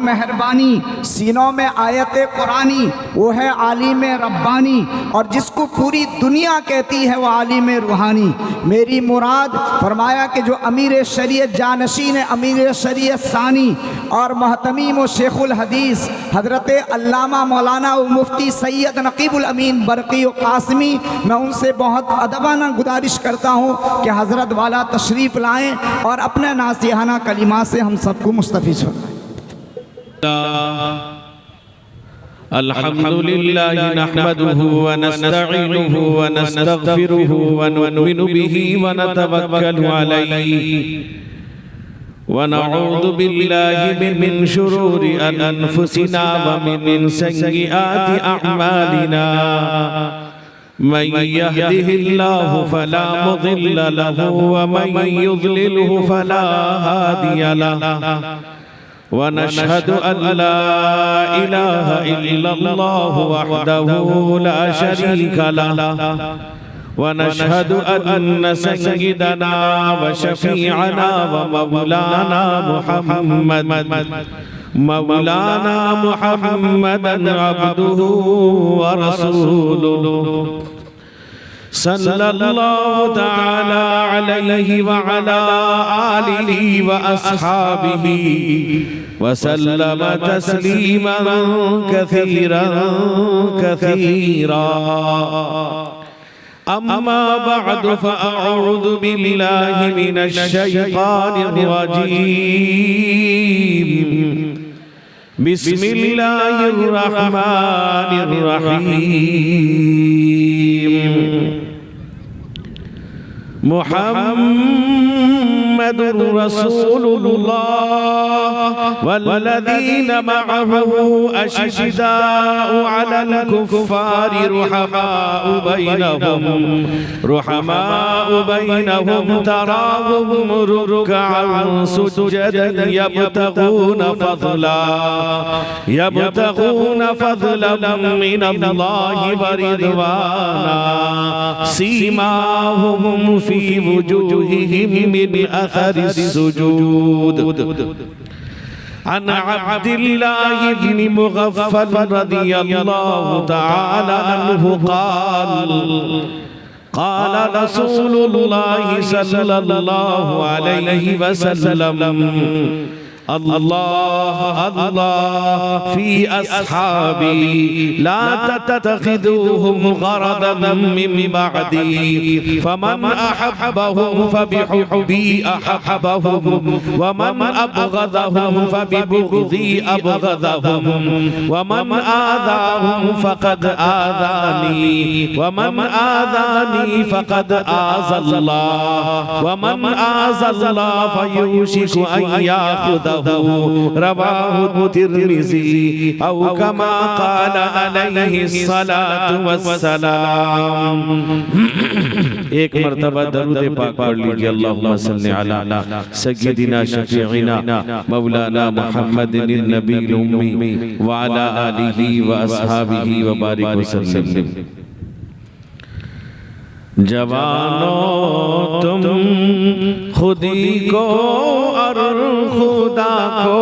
मेहरबानी, सीनों में आयत कुरानी, वो है आलिम रब्बानी, और जिसको पूरी दुनिया कहती है वो आलिम रूहानी। मेरी मुराद फरमाया कि जो अमीर शरीयत जानशीन अमीर शरीयत सानी और महतमीम व शेखुल हदीस हज़रत अल्लामा मौलाना व मुफ्ती सैयद नकीबुल अमीन बरकी व कासमी, मैं उनसे बहुत अदबाना गुजारिश करता हूँ कि हज़रत वाला तशरीफ़ लाएँ और अपने नासिहाना कलिमा से हम सबको मुस्तफ़ीज़ फरमाएं। अल्हम्दुलिल्लाह नहमदुहु व नस्तईनुहु व नस्तगफिरुहु व नुमिनु बिही व नतवक्कलु अलैहि व नऊज़ु बिल्लाहि मिन शुरूरि अनफुसिना व मिन सय्यिआति अअमालिना। मन यहदिहिल्लाहु फला मुदिल्ल लहु व मन युद्लिलहु फला हादिय लहु। व नशहदु अन ला इलाहा इल्लल्लाहु वहदहु ला शरीका लहु व नशहदु अन्न सय्यिदना व शफीअना व मौलाना मुहम्मदन अब्दुहु व रसूलुहु सल्लल्लाहु तआला अलैहि व अला आलिहि व अस्हाबिहि व सल्लम तस्लीमन कसीरन कसीरा। अम्मा बअद फअऊज़ु बिल्लाहि मिनश शैतानिर रजीम। बिस्मिल्लाहिर रहमानिर रहीम। मुहम्मदुर रसूलुल्लाह वल्लज़ीना मअहु अशिद्दाउ अलल कुफ़्फ़ारि रुहमाउ बैनहुम तराहुम रुक्अन सुज्जदन यब्तगून फ़ज़लन मिनल्लाहि व रिज़वाना सीमाहुम फी वुजूहिहिम मिन अथरिस सुजूद। अन अब्दिल्लाह इब्न मुग़फ़्फ़ल रज़ियल्लाहु तआला अन्हु क़ाल रसूलुल्लाह सल्लल्लाहु अलैहि वसल्लम अल्लाह अल्लाह फी अस्हाबी ला तत्तखिदूहुम गरदन मिन बअदी फमन अहब्बहुम फबिहुब्बी अहब्बहुम वमन अबग़दहुम फबिबुग़दी अबग़दहुम वमन आज़ाहुम फ़क़द आज़ानी वमन आज़ानी फ़क़द आज़ल्लाह वमन आज़ल्लाह फयुशिकु अन याख़ुदहु। रवाहु तिर्मिज़ी औ कमा क़ाल अलैहि सलातु वस्सलाम। एक मरतबा दरूद पाक पढ़ लीजिए। अल्लाहुम्मा सल्लि अला सय्यिदिना शफ़ीइना मौलाना मुहम्मदिन नबील उम्मी व अला आलिहि व अस्हाबिहि व बारिक वसल्लम। जवानों तुम खुदी को और खुदा को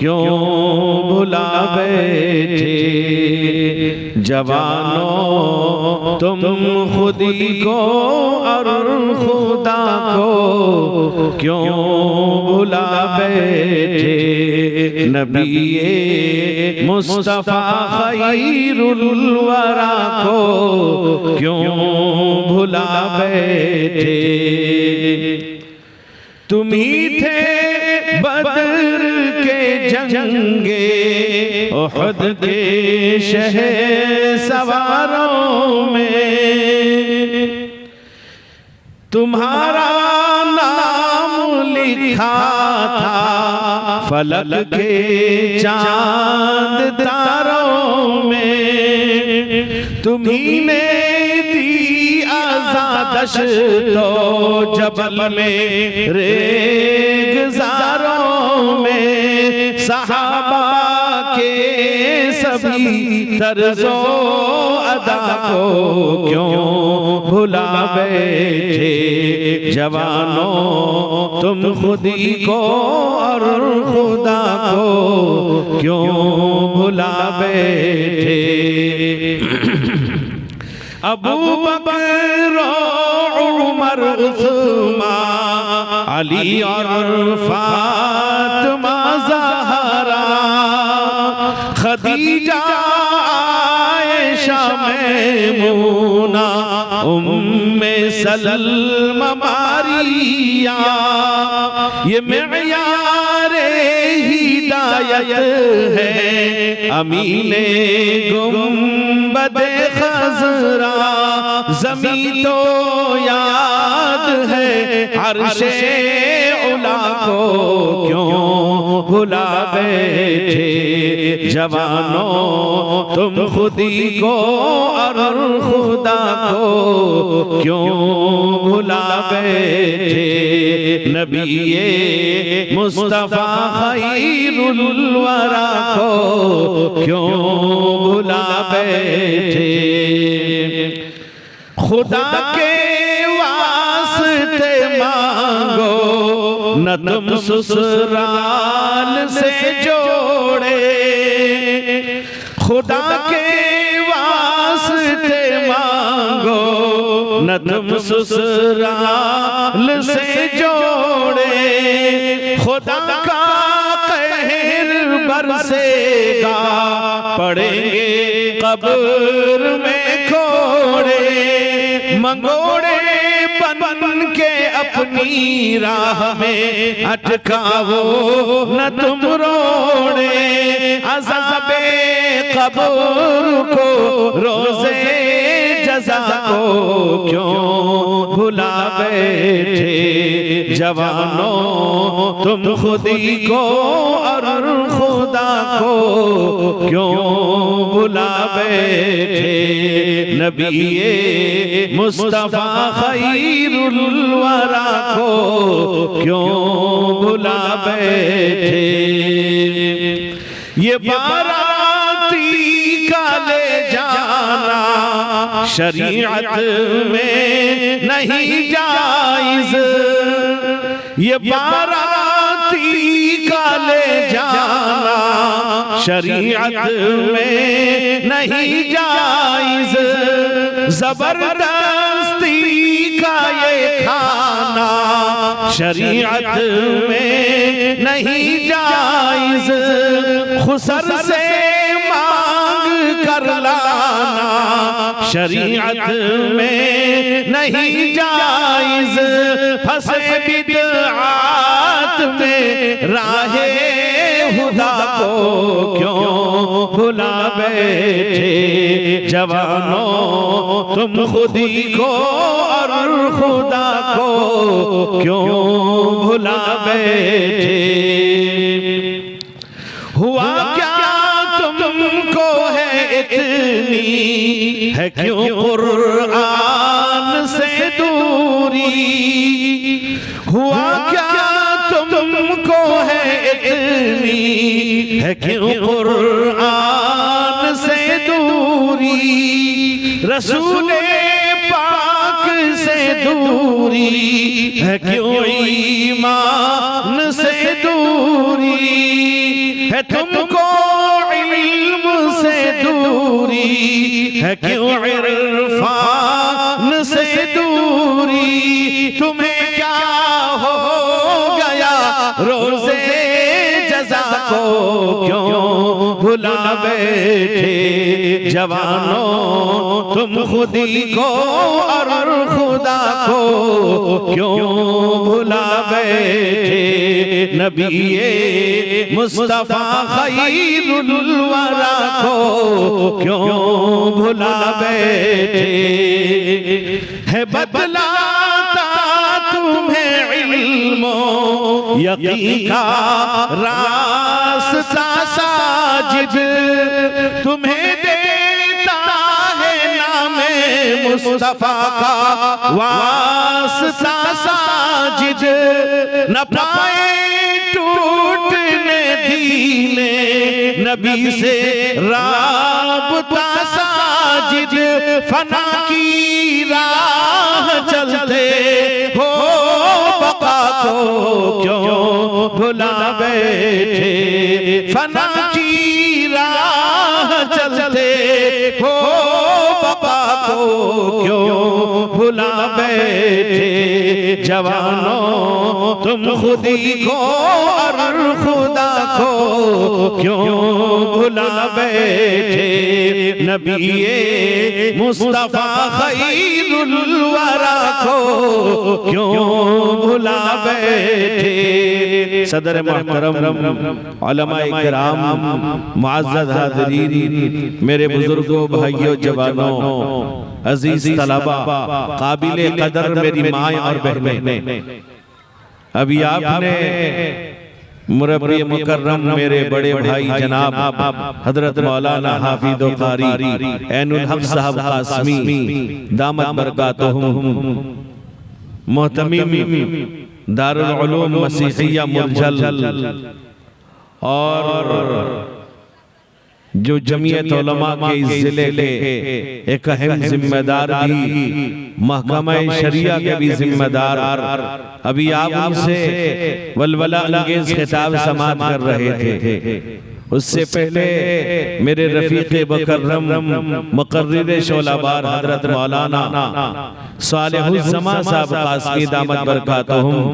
क्यों भुला बैठे। जवानों तुम खुदी को और खुदा को क्यों भुला बैठे। नबीए मुस्तफा खैरुल वरा को क्यों भुला बैठे। तुम ही थे बदर के जंगे उहद के शहसवारों में। तुम्हारा नाम लिखा था फलक के चांद तारों में। तुम्ही ने आज़ादश तो जबल में रेगज़ारों में। सहाबा के सभी तर्जो अदा को क्यों भुला बैठे जवानों तुम खुदी को और खुदा को क्यों भुला बैठे। अबू बकर उमर उस्मान अली और फातिमा ज़हरा खदीजा आयशा मैमूना उम्मे सलमा मारिया ये मेयारे हिदायत है अमीने गुंबदे खज़रा ज़मीं तो याद है अर्शे उला को क्यों भुला बैठे जवानों तुम खुदी को और खुदा को क्यों भुला बैठे। नबीए मुस्तफा खैरुल वरा को क्यों भुला बैठे। खुदा के वास्ते मांगो न तुम ससुराल से जोड़े। खुदा के वास्ते मांगो न तुम ससुराल से जोड़े। खुदा का कहर बरसेगा पड़ेंगे कब्र में खोड़े। मंगोड़े बन के अपनी राह में अटकाओ न तुम रोड़े। अज़ाबे कब्र को रोज़े जज़ा को क्यों भुला बैठे जवानों तुम खुदी को और खुदा को क्यों भुला बैठे। नबीए मुस्तफा खैरुल वरा को क्यों भुला बैठे। ये बाराती का ले जाना शरीयत में नहीं जायज़। ये बाराती का ले जाना शरीयत में नहीं जायज़। जबरदस्ती का ये खाना शरीयत में नहीं जायज़। खुसर से मांग कर लाना शरीयत में नहीं जायज़। फंसे बिदअत में राहे खुदा को क्यों भुला बैठे जवानों तुम खुदी को और खुदा को क्यों भुला बैठे। हुआ क्या तुमको है इतनी है क्यों कुरान से दूरी। हुआ क्या तुमको है इतनी है क्यों कुरान से दूरी। रसूले पाक से दूरी है क्यों ईमान से दूरी। है तुमको इल्म से दूरी है क्यों इरफान से दूरी। तुम्हें क्या हो गया रोज़े जज़ा को क्यों भुला बैठे जवानों तुम खुदी को और खुदा को क्यों भुला बैठे। नबीए मुस्तफा खैरुल वरा को क्यों भुला बैठे। है बदलाता तुम्हें इल्मो यकीन का रास्ता साजिद। तुम्हें देता है नामे मुस्तफा का वास्ता साजिद। न पाए टूटने दीने नबी से राबता साजिद फना की राह चलते हो बका को क्यों भुला बैठे फना की राह चलते हो बका को क्यों भुला बैठे जवानों तुम खुदी को और खुदा को क्यों भुला बैठे नबी मुस्तफा खैरुल वरा को क्यों भुला बैठे। सदर मोहतरम उलमाए किराम मुअज़्ज़ज़ हाज़रीन मेरे बुजुर्गों भाइयों जवानों अजीज तलबा काबिले कदर मेरी माएँ और बहनें, अभी आपने मुरब्बी मुकर्रम मेरे बड़े भाई जनाब हजरत मौलाना हाफिज़ व कारी ऐनुल हक साहब कासमी दामत बरकातुहुम मोहतमीम दारुल उलूम मसीहिया मुरजल और जो जमीयत उलमा के इस जिले के एक अहम जिम्मेदार भी महकमा शरिया के भी जिम्मेदार, अभी आप उनसे वलवला अंगेज खिताब समात कर रहे थे। उससे पहले मेरे रफीक मुकर्रम मुकर्रिर शोलाबार हजरत मौलाना सालिहुज़्ज़मा साहब कासमी दामत बरकातुहुम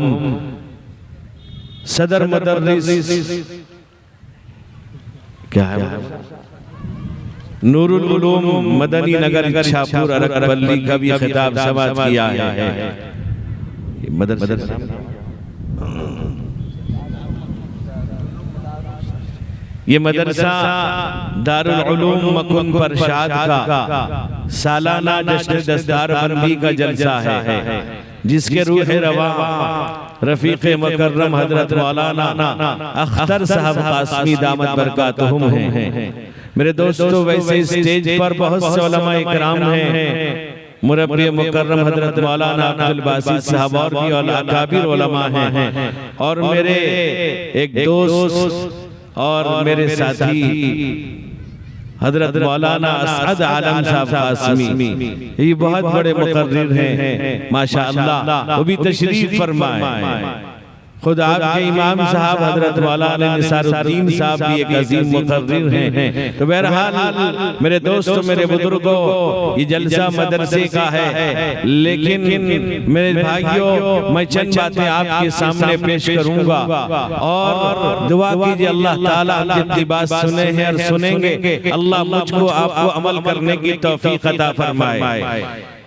सदर मुदर्रिस क्या है नूरुल उलूम मदनी नगर इच्छापुर अरकबल्ली का भी खिताब समात किया है। मदरसा ये मदरसा दारुल उलूम मकुन परशाद का सालाना जश्न दस्तार बंदी का जलसा है जिसके रूह रवा रफीक मुकर्रम हजरत मौलाना अख्तर साहब कासमी दामत बरकातुहुम हैं। मेरे दोस्तों वैसे स्टेज पर बहुत से उलमा इकराम हैं, मुरब्बी मुकर्रम हजरत मौलाना अब्दुल बासित साहब और भी अकाबिर उलमा हैं, और मेरे एक दोस्त और मेरे साथी हजरत मौलाना असद आलम साहब कासमी, ये बहुत बड़े मुकर्रिर हैं माशाअल्लाह, वो भी तशरीफ फरमाए। खुद आपके इमाम साहब हजरत मौलाना निसारुद्दीन साहब भी एक अजीम मुकर्रिर हैं। तो बहरहाल मेरे दोस्तों मेरे बुजुर्गों ये जलसा मदरसे का है, लेकिन मेरे भाइयों मैं चंद बातें आपके सामने पेश करूंगा और दुआ कीजिए अल्लाह ताला हम जितनी बात सुने हैं और सुनेंगे अल्लाह मुझको आपको अमल करने की तौफीक अता फरमाए।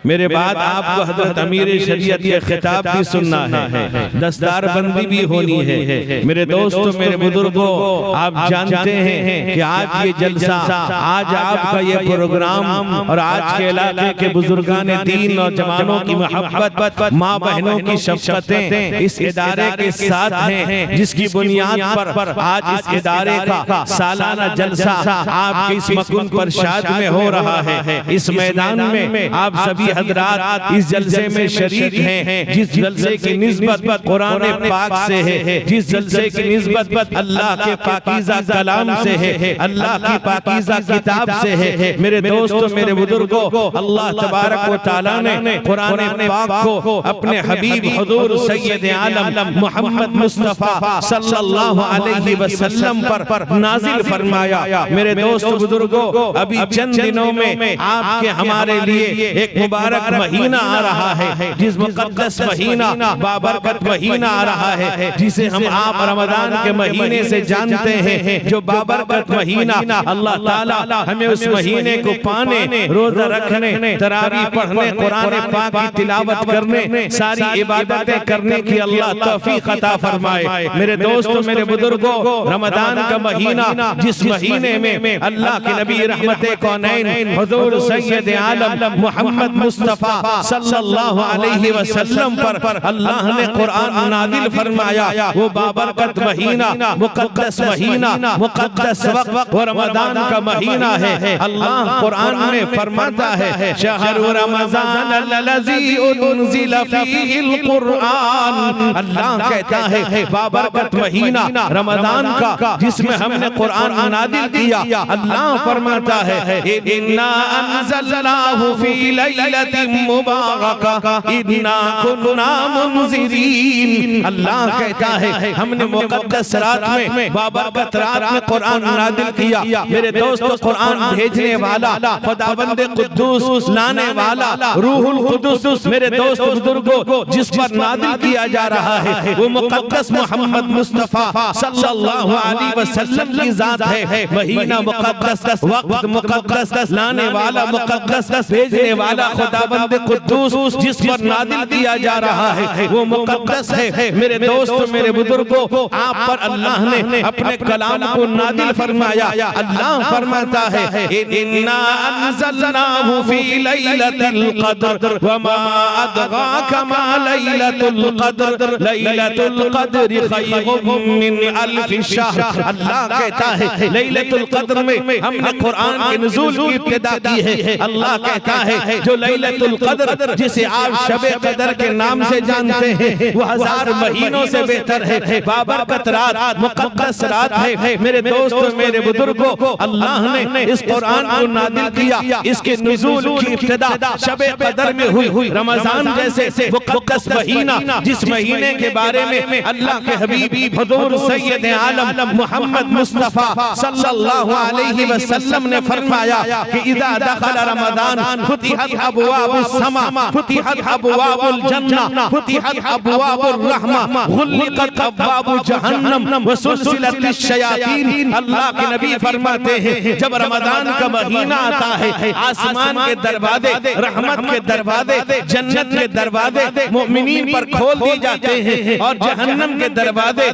मेरे बाद आपको हजरत अमीर शरीयत के खिताब भी सुनना है, दस्तार बंदी भी होनी है। मेरे दोस्तों मेरे बुजुर्गों आप जानते हैं कि आज ये जलसा, आज आपका ये प्रोग्राम और आज के इलाके के बुजुर्गान दीन नौजवानों की मोहब्बत, माँ बहनों की शफ़क़तें इस इदारे के साथ हैं, जिसकी बुनियाद पर आज इस इदारे का सालाना जलसा आपके इस मकुन परशाद में हो रहा है। इस मैदान में आप सभी हजरात इस जलसे में शरीक हैं, जिस जलसे की निस्बत कुरान पाक से है, जिस जलसे की निस्बत अल्लाह के पाकीज़ा कलाम से है, अल्लाह की पाकीज़ा किताब से है। मेरे दोस्तों मेरे बुजुर्गों अल्लाह तबारक व तआला ने कुरान पाक को अपने हबीब हुजूर सैयद आलम मोहम्मद मुस्तफा सल्लल्लाहु अलैहि वसल्लम पर नाजिल फरमाया। मेरे दोस्तों बुजुर्गों अभी चंद दिनों में आपके हमारे लिए एक मुबारक महीना आ रहा है, जिस मुकद्दस महीना बाबरकत महीना आ रहा है, जिसे हम आप रमजान के महीने से जानते हैं, जो बाबरकत महीना अल्लाह ताला हमें उस महीने को पाने, रोजा रखने, तरावी पढ़ने, कुरान पाक की तिलावत करने, सारी इबादतें करने की अल्लाह तौफीक अता फरमाए। मेरे दोस्तों मेरे बुजुर्गों रमजान का महीना, जिस महीने में अल्लाह के नबी रहमत कौनैन हुजूर सैयद आलम मोहम्मद मुस्तफा सल्लल्लाहु अलैहि वसल्लम पर अल्लाह ने कुरान नाजिल फरमाया। वो बाबरकत महीना, मुकद्दस महीना, मुकद्दस वक्त और रमजान का महीना है। अल्लाह कुरान में फरमाता है शहरु रमजान अल्लज़ी उन्ज़िला फ़ीहिल कुरान। अल्लाह कहता है बाबरकत महीना रमजान का जिसमें हमने कुरान नाजिल किया। अल्लाह फरमाता है इन्ना अंज़लनाहु फ़ी लैलतिन मुबारका इन्ना कुन्ना मुनज़िरीन। अल्लाह कहता है हमने मुक़द्दस रात में, बाबरकत रात में कुरान नाजिल किया। मेरे दोस्तों, कुरान भेजने वाला, खुदावंद कुद्दूस लाने वाला, रूहुल कुद्दूस मेरे दोस्त बुजुर्गों जिस पर नाजिल किया जा रहा है वो मुक़द्दस मोहम्मद मुस्तफा सल्लल्लाहु अलैहि वसल्लम की जात है। महीना मुक़द्दस, वक्त मुक़द्दस, लाने वाला मुक़द्दस, भेजने वाला खुदावंद कुद्दूस जिस पर नाजिल किया जा रहा है वो मुक़द्दस है। मेरे दोस्त, मेरे बुजुर्गों, आप पर अल्लाह ने अपने कलाम को नाजिल फरमाया। अल्लाह फरमाता है इन्ना अंज़लनाहु फ़ी लैलतिल क़द्र वमा अदराका मा लैलतुल क़द्र लैलतुल क़द्रि खैरुम मिन अल्फ़ि शहर। अल्लाह कहता है लैलतुल क़द्र में हमने कुरान के नुज़ूल की इब्तिदा की है। अल्लाह कहता है जो लैलतुल क़द्र जिसे आप शब क़द्र के नाम से जानते हैं वो 1000 महीनों से बेहतर है। बाबरकत रात, मुक़द्दस रात है। मेरे दोस्तों, मेरे बुजुर्गों, अल्लाह ने इस कुरान को नाजिल किया। इसके नुज़ूल की इब्तिदा शब क़द्र में हुई। रमजान जैसे मुक़द्दस महीना जिस महीने के बारे में अल्लाह के हबीब हुज़ूर सैयद आलम मोहम्मद मुस्तफा सल्लल्लाहु अलैहि वसल्लम ने फरमाया कि इज़ा दखल रमजान फुतिहत अबवाबुस समा फुतिहत अबवाबुल जन्नह फुतिहत अबवाबुर रहमा गुल्लिकत अबवाबु जहन्नम व सुलसिलतिश शयातीन। अल्लाह के नबी फरमाते हैं जब रमजान का महीना आता है आसमान के दरवाजे, रहमत के दरवाजे, जन्नत के दरवाजे मोमिनीन पर खोल दिए जाते हैं और जहन्नम के दरवाजे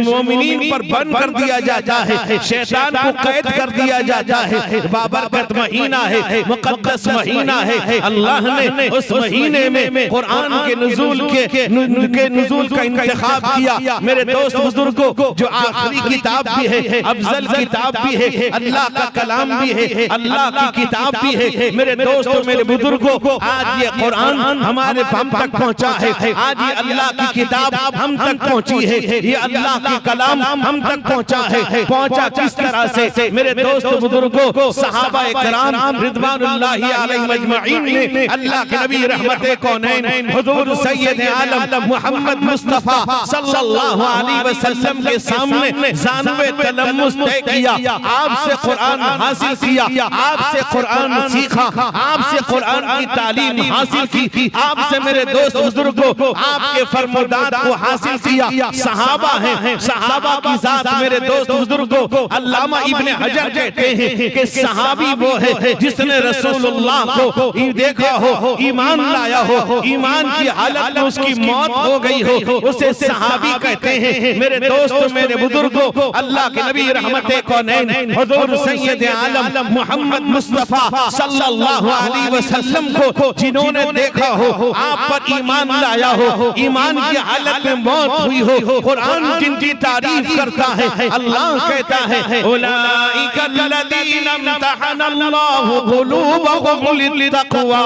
मोमिनीन पर बंद कर दिया जाता है। शैतान को कैद कर दिया जाता है। बाबरकत महीना है, मुक़द्दस महीना है। अल्लाह ने उस महीने में कुरान के नुज़ूल का इंतखाब किया। मेरे दोस्त बुजुर्गों, जो आखिरी किताब भी है, अफजल किताब भी है, अल्लाह का कलाम भी है, अल्लाह की किताब भी है। मेरे दोस्तों, मेरे बुजुर्गों, आज ये कुरान हमारे हम तक पहुंचा है। आज ये अल्लाह की किताब हम तक पहुंची है। ये अल्लाह की कलाम हम तक पहुंचा है। पहुंचा किस तरह से? मेरे दोस्तों, बुजुर्गों, सहाबा किराम रिज़वानुल्लाहि अलैहिम अजमईन ने अल्लाह के नबी रहमते कौनैन हुज़ूर सैयद आलम मोहम्मद मुस्तफा सल्लल्लाहु अलैहि वसल्लम के सामने ज़ानवे तलम्मुस तय किया। आपसे कुरान हासिल किया, आपसे कुरान सीखा, आपसे कुरान की तालीम हासिल की, आपसे मेरे दोस्त बुजुर्गों आपके फरमादात को हासिल किया। सहाबा हैं, सहाबा की जात मेरे दोस्त बुजुर्गों, अल्लामा इब्ने हजर कहते हैं कि सहाबी वो है जिसने रसूलुल्लाह को देखा हो, ईमान लाया हो, ईमान की हालत में उसकी मौत हो गई हो, उसे सहाबी कहते हैं। मेरे दोस्त, मेरे बुजुर्गों, अल्लाह के नबी रहमते कौनैन हुज़ूर सैयद आलम मोहम्मद मुस्तफा सल्लल्लाहु अलैहि वसल्लम को जिन्होंने देखा हो, आप पर ईमान लाया हो, ईमान की हालत में मौत हुई हो, कुरान जिनकी तारीफ करता है। अल्लाह कहता है उलाइका लल्लज़ीना इम्तहनल्लाहु क़ुलूबहुम लित्तक़वा।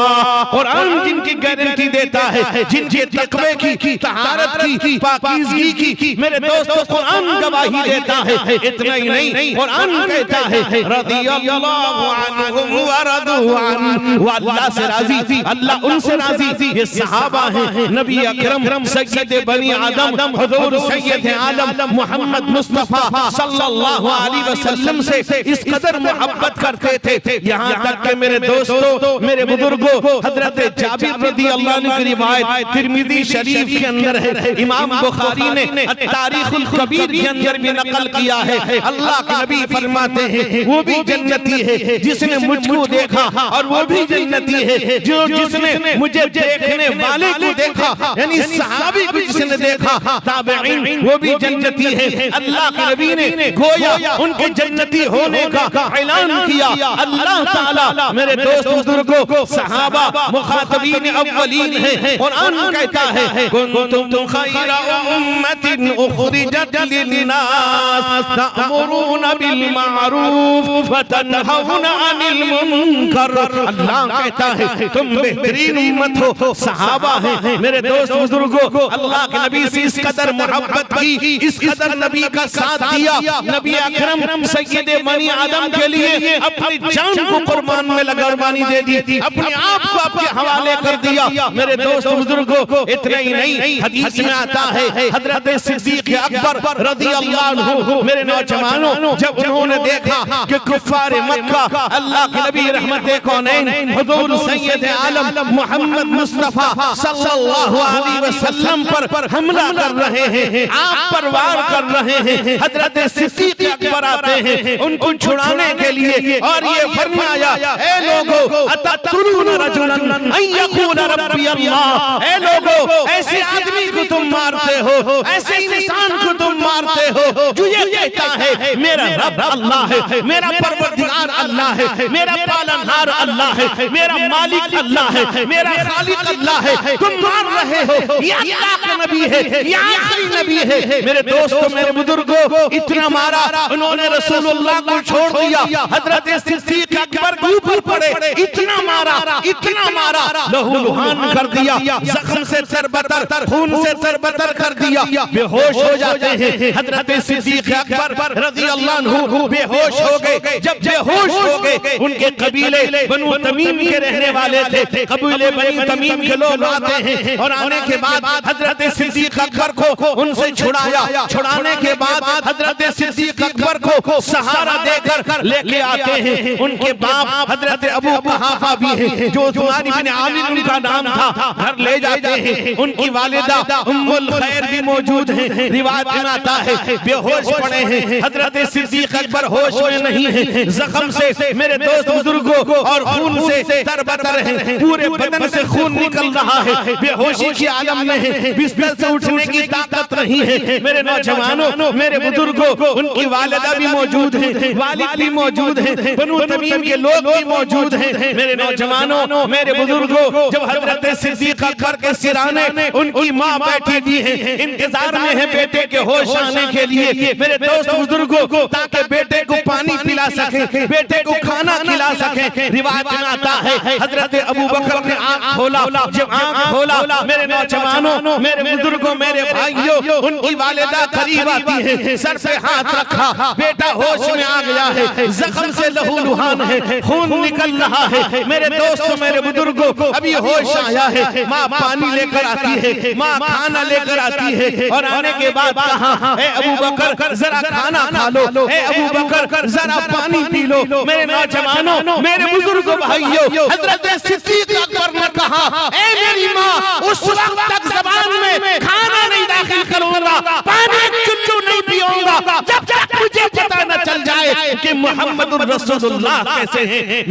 कुरान जिनकी गारंटी देता है, जिनके तक़वे की, तहारत की, पाकीज़गी की, मेरे दोस्तों कुरान गवाही देता है। इतना ही नहीं, कुरान कहता है रज़ियल्लाहु अन्हुम व रज़ू अन्हु, वो अल्लाह से राजी, अल्लाह उनसे राजी। ये सहाबा हैं। नबी अकरम सय्यद बनी आदम हुज़ूर सैयद आलम मोहम्मद मुस्तफा सल्लल्लाहु अलैहि वसल्लम से इस कदर मोहब्बत करते थे, यहाँ तक कि मेरे दोस्तों, मेरे बुजुर्गों, हजरत जाबिर रज़ियल्लाहु अन्हु की रिवायत तिर्मिज़ी शरीफ के अंदर है, इमाम बुखारी ने तारीखुल कबीर के अंदर भी नकल किया है। अल्लाह के नबी फरमाते हैं वो भी जन्नती है जिसने मुझको देखा, और वो भी जन्नती है जो जिसने मुझे देखने वाले को देखा, यानी सहाबी को जिसने देखा, ताबईन वो भी जन्नती है। अल्लाह के नबी ने गोया उनके जन्नती होने का ऐलान किया। अल्लाह ताला मेरे दोस्त बुजुर्गों सहाबा मुखातबीन अव्वलीन हैं। कुरान कहता है कुंतुम खैरा उम्मतिन उखरिजत लिन्नास तअमुरूना बिल मारूफ व तनहौना अनिल मुनकर। अल्लाह कहता है तुम बेहतरीन उम्मत हो, सहाबा हैं। मेरे दोस्त बुजुर्गों, अल्लाह के नबी से इस कदर मोहब्बत की, इस कदर नबी का साथ दिया, नबी अकरम सैयदे बनी आदम के लिए अपनी जान को कुर्बान में कुर्बानी दे दी, अपने आप को आपके हवाले कर दिया। मेरे दोस्त बुजुर्गों, इतना ही नहीं, हदीस में आता है हजरत सिद्दीक अकबर रज़ी अल्लाह अन्हु, मेरे नौजवानों, जब उन्होंने देखा कि कुफ्फार मक्का अल्लाह के नबी रहमत कौनैन हुजूर सैयद आलम मोहम्मद मुस्तफा सल्लल्लाहु अलैहि वसल्लम पर हमला कर रहे हैं, आप पर वार कर रहे हैं, हजरत सिद्दीक अकबर आते हैं उनको छुड़ाने के लिए, और ये फरमाया ए लोगों अततुरून रजुलन अन यक़ूल रब्बी अल्लाह, ए लोगों ऐसे आदमी को तुम मारते हो, ऐसे इंसान को तुम मारते हो जो ये कहता है मेरा रब अल्लाह है, मेरा परवरदिगार अल्लाह है, मेरा पालनहार अल्लाह है, मेरा मालिक अल्लाह है, मेरा खालिक अल्लाह है, तुम मार रहे हो, ये अल्लाह का नबी है, ये आखिरी नबी है। मेरे दोस्तों, मेरे बुजुर्गों, इतना मारा उन्होंने रसूलुल्लाह को छोड़ दिया, हजरत सिद्दीक अकबर के ऊपर पड़े, इतना मारा लहूलुहान कर दिया, जख्म से तरबतर, खून से तरबतर कर दिया, बेहोश हो जाते हैं। हजरत सिद्दीक अकबर रज़ी अल्लाह अन्हु बेहोश हो गए। जब बेहोश हो गए, उनके कबीले बनु तमीम के रहने वाले थे, कबीले बनु तमीम के लोग आते हैं, और आने के बाद हजरत सिद्दीक अकबर को उनसे छुड़ाया। छुड़ाने के बाद हजरत सिद्दीक अकबर को सहारा देकर लेके आते हैं। उनके बाप हजरत अबू कुहाफा भी हैं, जो उस्मान इब्न आमिर उनका नाम था, घर ले जाते हैं। उनकी वालिदा उम्मुल खैर भी मौजूद हैं। रिवायत में आता है बेहोश पड़े हैं, हजरत सिद्दीक अकबर होश में नहीं है, जख्म से मेरे दोस्त बुजुर्गों और खून से तरबतर हैं, पूरे बदन से खून निकल रहा है, बेहोशी की आलम में है, बिस्तर से उठने की ताकत नहीं है। मेरे नौजवानों, मेरे बुजुर्गों, उनकी वालिदा भी मौजूद है, वालिद भी मौजूद है, बनु तमीम के लोग भी मौजूद हैं। मेरे नौजवानों, मेरे बुजुर्गों, जब हजरत सिद्दीक अकबर के सिराने उनकी माँ बैठी हुई है, इंतजार में है बेटे के होश आने के लिए। मेरे दोस्त बुजुर्गों, ताकि बेटे को पानी पिला सके, बेटे को खाना खिला सके। रिवायत में आता है हजरत अबू बकर ने आँख खोला, जब आँख खोला, मेरे नौजवानों, मेरे बुजुर्गों, मेरे भाइयों, उनकी वालिदा करीब आती है, सर पे हाथ रखा, बेटा होश में आ गया है, जख्म से लहूलुहान है, खून निकल रहा है। मेरे दोस्तों, मेरे बुजुर्गों, अभी होश आया है, माँ पानी लेकर आती है, माँ खाना लेकर आती है, और आने के बाद कहा ए अबू बकर जरा खाना खा लो, ए अबू बकर जरा पानी पी लो। मेरे नौजवानों, मेरे बुजुर्गों, भाइयों, हजरत सिद्दीक अकबर ने कहा ए मेरी माँ, उस वक्त तक ज़बान में खाना नहीं दाखिल करूंगा, पानी चुल्लू नहीं पीऊंगा, जब तक मुझे पता न चल जाए कि मोहम्मद रसूलुल्लाह कैसे हैं।